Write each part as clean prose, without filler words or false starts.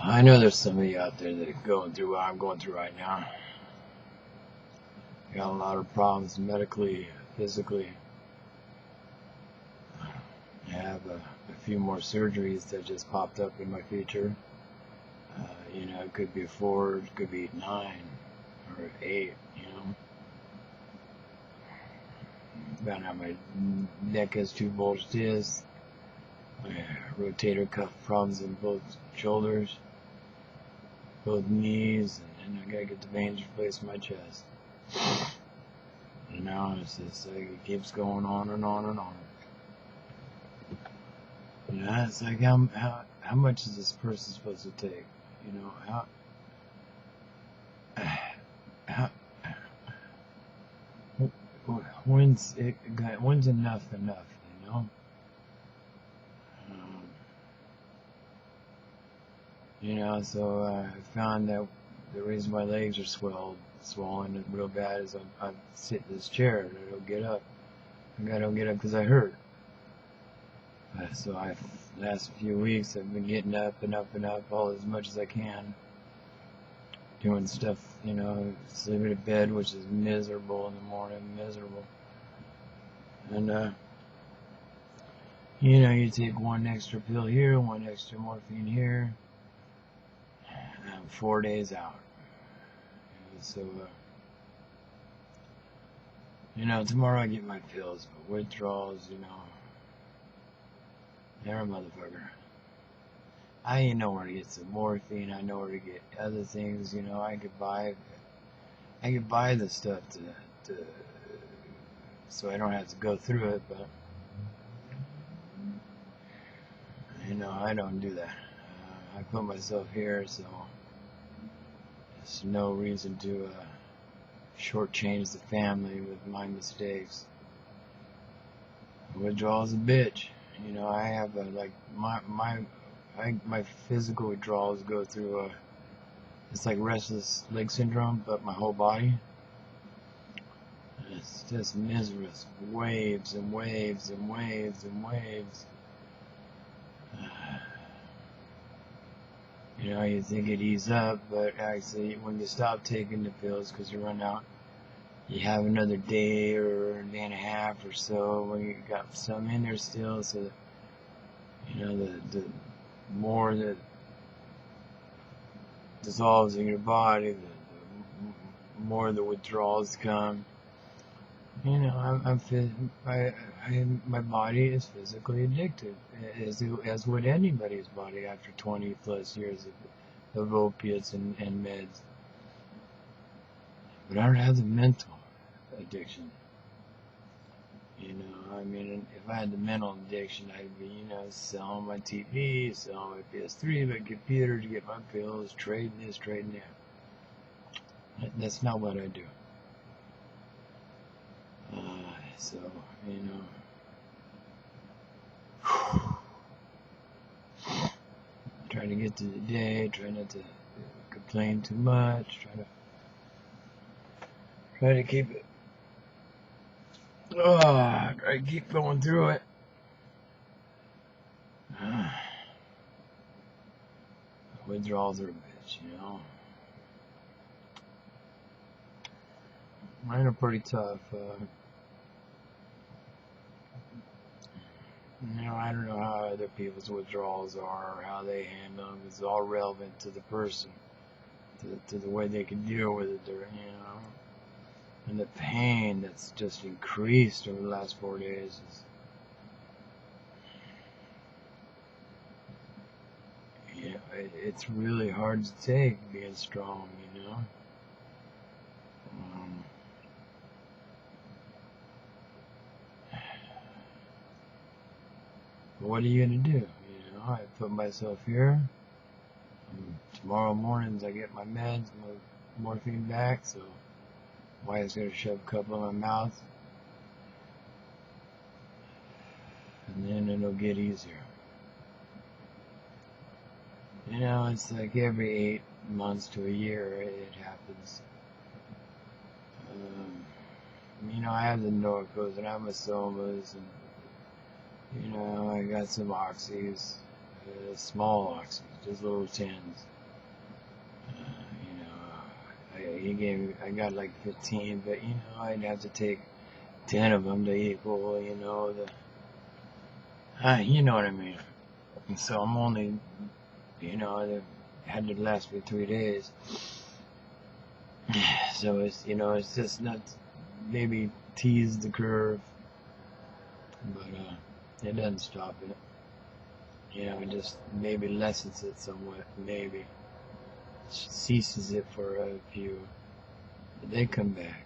I know there's some of you out there that are going through what I'm going through right now. I got a lot of problems medically, physically. I have a few more surgeries that just popped up in my future. It could be 4, it could be 9 or 8, Found out my neck has 2 bulged discs. My rotator cuff problems in both shoulders, both knees, and I gotta get the veins replaced in my chest. And now it's just like it keeps going on and on and on. It's like how much is this person supposed to take? How when's enough? So I found that the reason my legs are swollen real bad is I sit in this chair and I don't get up. I don't get up because I hurt. So last few weeks I've been getting up and up and up all as much as I can. Doing stuff, sleeping in bed, which is miserable in the morning, miserable. And, you take one extra pill here, one extra morphine here, and I'm 4 days out. So, tomorrow I get my pills, but withdrawals, they're a motherfucker. I know where to get some morphine. I know where to get other things. I could buy the stuff to so I don't have to go through it. But I don't do that. I put myself here, so there's no reason to shortchange the family with my mistakes. Withdrawals a bitch. I have my physical withdrawals go through it's like restless leg syndrome, but my whole body. It's just miserable, waves and waves and waves and waves. You think it'd ease up, but actually when you stop taking the pills because you run out, you have another day or a day and a half or so when you got some in there still, so that, the more that dissolves in your body, the more the withdrawals come. My body is physically addicted, as would anybody's body after 20 plus years of opiates and meds. But I don't have the mental addiction. If I had the mental addiction, I'd be, selling my TV, selling my PS3, my computer to get my pills, trading this, trading that. That's not what I do. Trying to get through the day, try not to complain too much, try to keep it. I keep going through it. Withdrawals are a bitch, Mine are pretty tough. I don't know how other people's withdrawals are or how they handle them. It's all relevant to the person, to the way they can deal with it. And the pain that's just increased over the last 4 days is, it's really hard to take being strong, But what are you gonna do? I put myself here. Tomorrow mornings I get my meds, my morphine back, so wife's gonna shove a couple in my mouth, and then it'll get easier. It's like every 8 months to a year it happens. I have the Norcos and I have my Somas, and I got some oxys, small oxys, just little 10s. I got like 15, but I'd have to take 10 of them to equal, you know what I mean. And so I'm only, I had to last me 3 days. So it's just not, maybe tease the curve, but it doesn't stop it. It just maybe lessens it somewhat, maybe ceases it for a few. But they come back.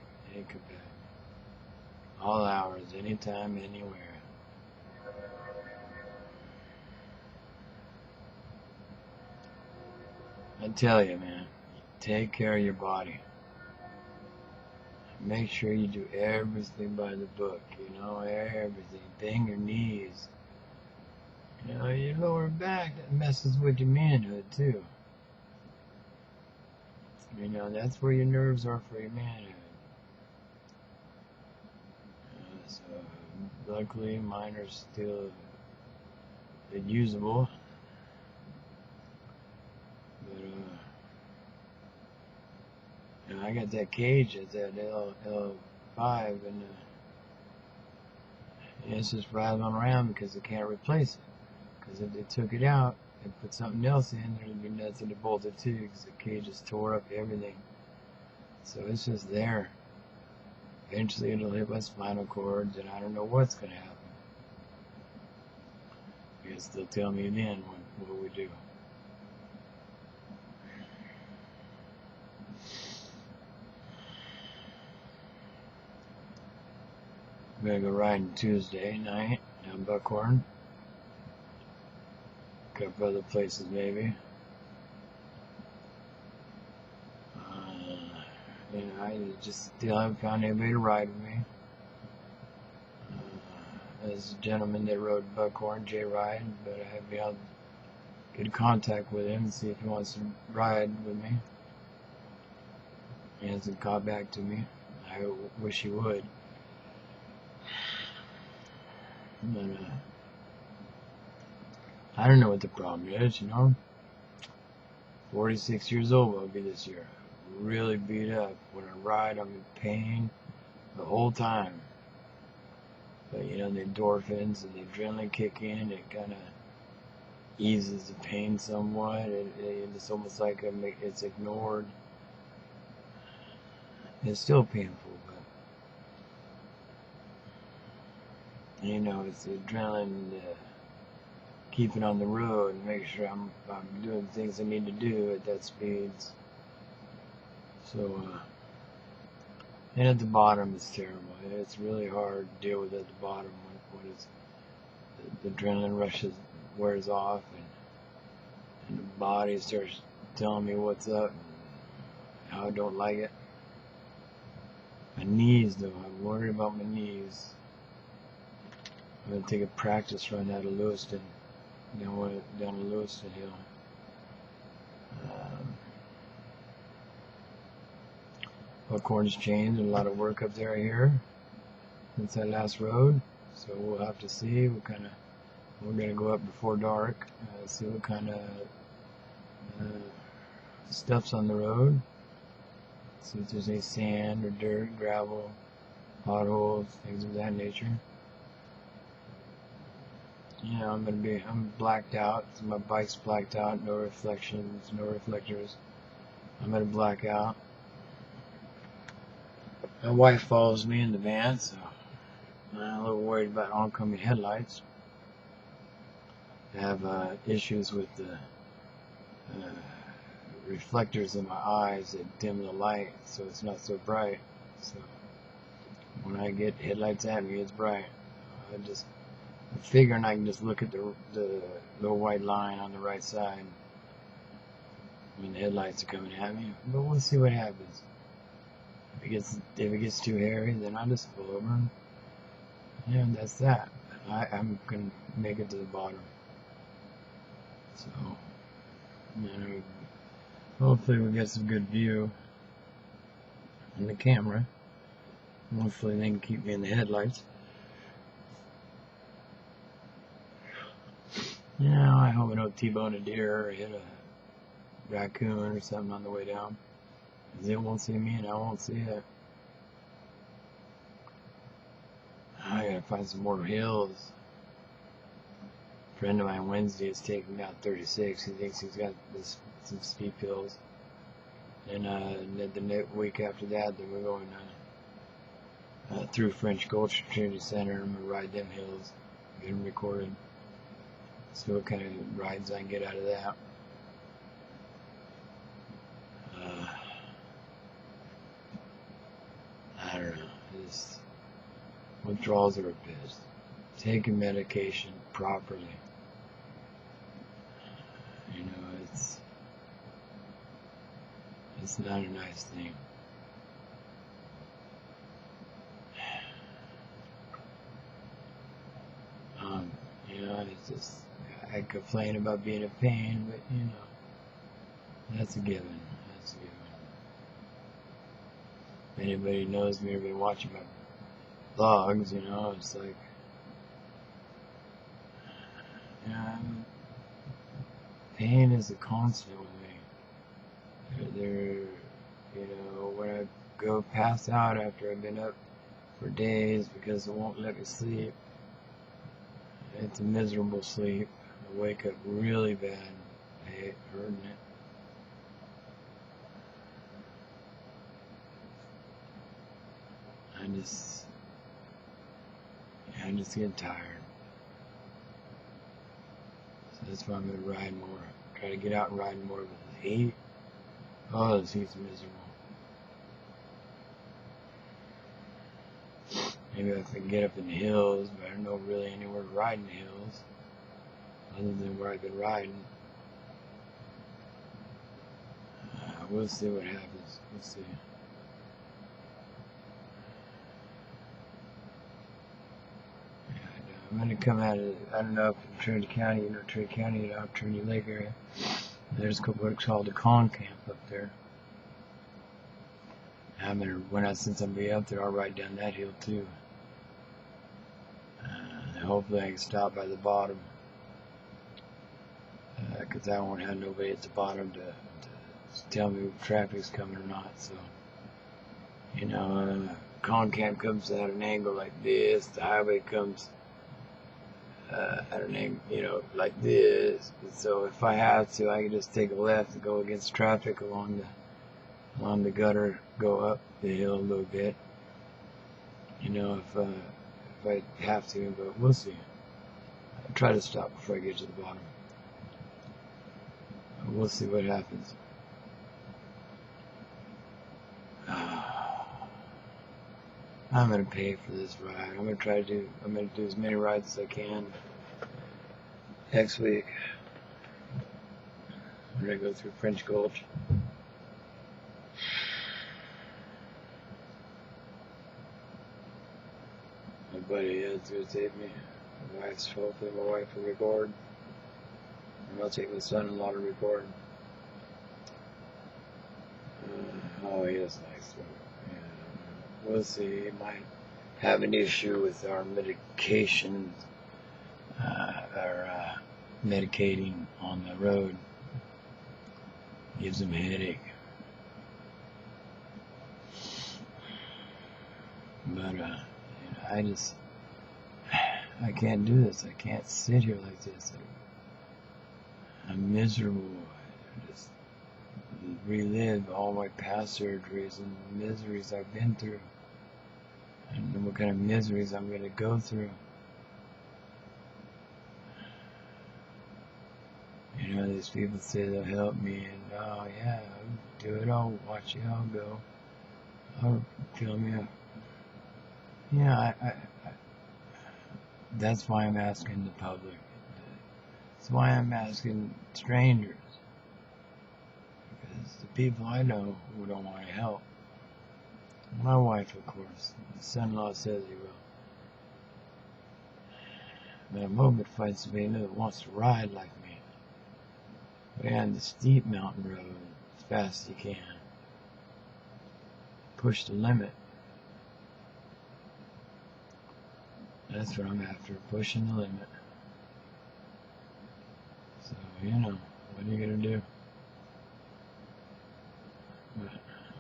All hours, anytime, anywhere. I tell you, man, take care of your body. Make sure you do everything by the book, everything. Bang your knees. Your lower back, that messes with your manhood, too. That's where your nerves are for your manhood. So, luckily, mine are still usable. But, I got that cage at that L5, and it's just rattling around because they can't replace it. Because if they took it out and put something else in, there'd be nothing to bolt it to, because the cage just tore up everything. So it's just there. Eventually it'll hit my spinal cords, and I don't know what's going to happen. I guess they'll tell me then what we do. I'm going to go riding Tuesday night down Buckhorn. A couple other places maybe. I just still haven't found anybody to ride with me. There's a gentleman that rode Buckhorn, Jay Ride, but I haven't been able to get in contact with him and see if he wants to ride with me. He hasn't got back to me. I wish he would. But I don't know what the problem is, 46 years old I'll be this year. Really beat up. When I ride, I'm in pain the whole time. But the endorphins and the adrenaline kick in, it kind of eases the pain somewhat. It's almost like it's ignored. It's still painful, but it's the adrenaline, keeping on the road and make sure I'm doing things I need to do at that speed. So, and at the bottom it's terrible. It's really hard to deal with at the bottom when the adrenaline wears off, and the body starts telling me what's up and how I don't like it. My knees, though, I'm worried about my knees. I'm going to take a practice run out of Lewiston, down to Lewiston Hill. Buckhorn's changed, a lot of work up there here since I last rode, so we'll have to see. We're going to go up before dark, see what kind of stuff's on the road, see if there's any sand or dirt, gravel, potholes, things of that nature. I'm blacked out, so my bike's blacked out, no reflections, no reflectors. I'm going to black out. My wife follows me in the van, so I'm a little worried about oncoming headlights. I have issues with the reflectors in my eyes that dim the light, so it's not so bright. So when I get headlights at me, it's bright. I'm figuring I can just look at the little white line on the right side when the headlights are coming at me. But we'll see what happens. If it gets too hairy, then I'll just pull over. And that's that. I'm gonna make it to the bottom. So, hopefully we get some good view on the camera. Hopefully they can keep me in the headlights. I hope I don't T-bone a deer or hit a raccoon or something on the way down. 'Cause it won't see me and I won't see it. I gotta find some more hills. A friend of mine Wednesday is taking me out 36. He thinks he's got some steep hills. And the week after that, then we're going through French Gulch Trinity Center. I'm gonna ride them hills, get them recorded. See what kind of rides I can get out of that. I don't know. Just withdrawals are a bitch. Taking medication properly. You know, it's not a nice thing. You know, it's just, I complain about being in pain, but you know, that's a given. That's a given. If anybody knows me or been watching my vlogs, you know, it's like, yeah, pain is a constant with me. You know, when I go pass out after I've been up for days because it won't let me sleep, it's a miserable sleep. I wake up really bad. I hate hurting it. I just get tired. So that's why I'm gonna ride more. Try to get out and ride more with the heat. Oh, this heat's miserable. Maybe if I can get up in the hills, but I don't know really anywhere to ride in the hills, other than where I've been riding. We'll see what happens. We'll see. I'm going to come out of, I don't know if in Trinity County, you know, Trinity County, out Trinity Lake area, there's what's called a con camp up there. I'm going to, since I'm be up there, I'll ride down that hill too. Hopefully I can stop by the bottom. Because I won't have nobody at the bottom to tell me if traffic's coming or not. So, you know, con camp comes at an angle like this. The highway comes at an angle, you know, like this. And so if I have to, I can just take a left and go against traffic along the gutter, go up the hill a little bit. You know, if I have to, but we'll see. I'll try to stop before I get to the bottom. We'll see what happens. I'm gonna pay for this ride. I'm gonna do as many rides as I can next week. I'm gonna go through French Gulch. My buddy is gonna take me. Hopefully my wife will record. And I'll take my son-in-law to record. Oh, he is nice. Yeah, we'll see. He might have an issue with our medication, medicating on the road. Gives him a headache. But, you know, I can't do this. I can't sit here like this. I'm miserable. I just relive all my past surgeries and the miseries I've been through. And what kind of miseries I'm going to go through. You know, these people say they'll help me, and oh yeah, I'll do it. I'll watch you. I'll go. I'll film you. Yeah, that's why I'm asking the public. That's why I'm asking strangers. Because the people I know who don't want to help. My wife, of course. The son-in-law says he will. But I'm hoping to find somebody new that wants to ride like me. Down the steep mountain road as fast as you can. Push the limit. That's what I'm after, pushing the limit. So, you know, what are you gonna do? But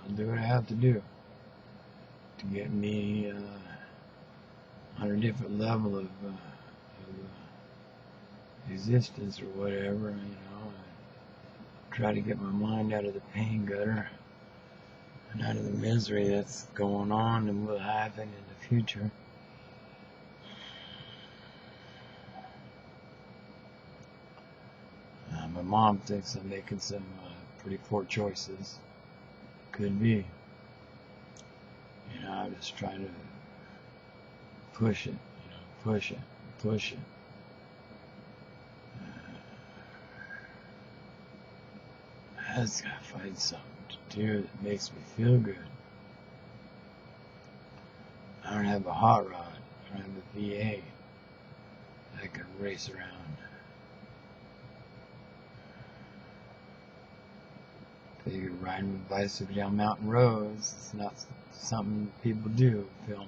I'll do what I have to do to get me on a different level of existence or whatever, you know. Try to get my mind out of the pain gutter and out of the misery that's going on and will happen in the future. My mom thinks I'm making some pretty poor choices. Could be. You know, I'm just trying to push it, push it. I just gotta find something to do that makes me feel good. I don't have a hot rod. I don't have a VA that I can race around. Figure riding a bicycle down mountain roads, it's not something people do in film.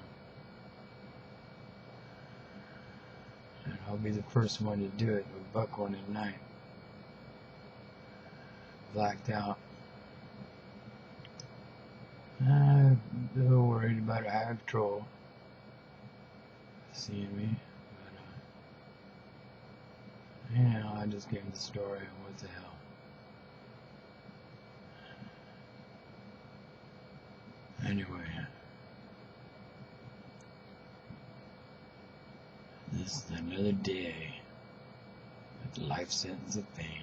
And I'll be the first one to do it with buck one at night. Blacked out. I'm a little worried about a high patrol seeing me, but you know, I just gave the story of what the hell. Anyway, this is another day with the life sentence of pain.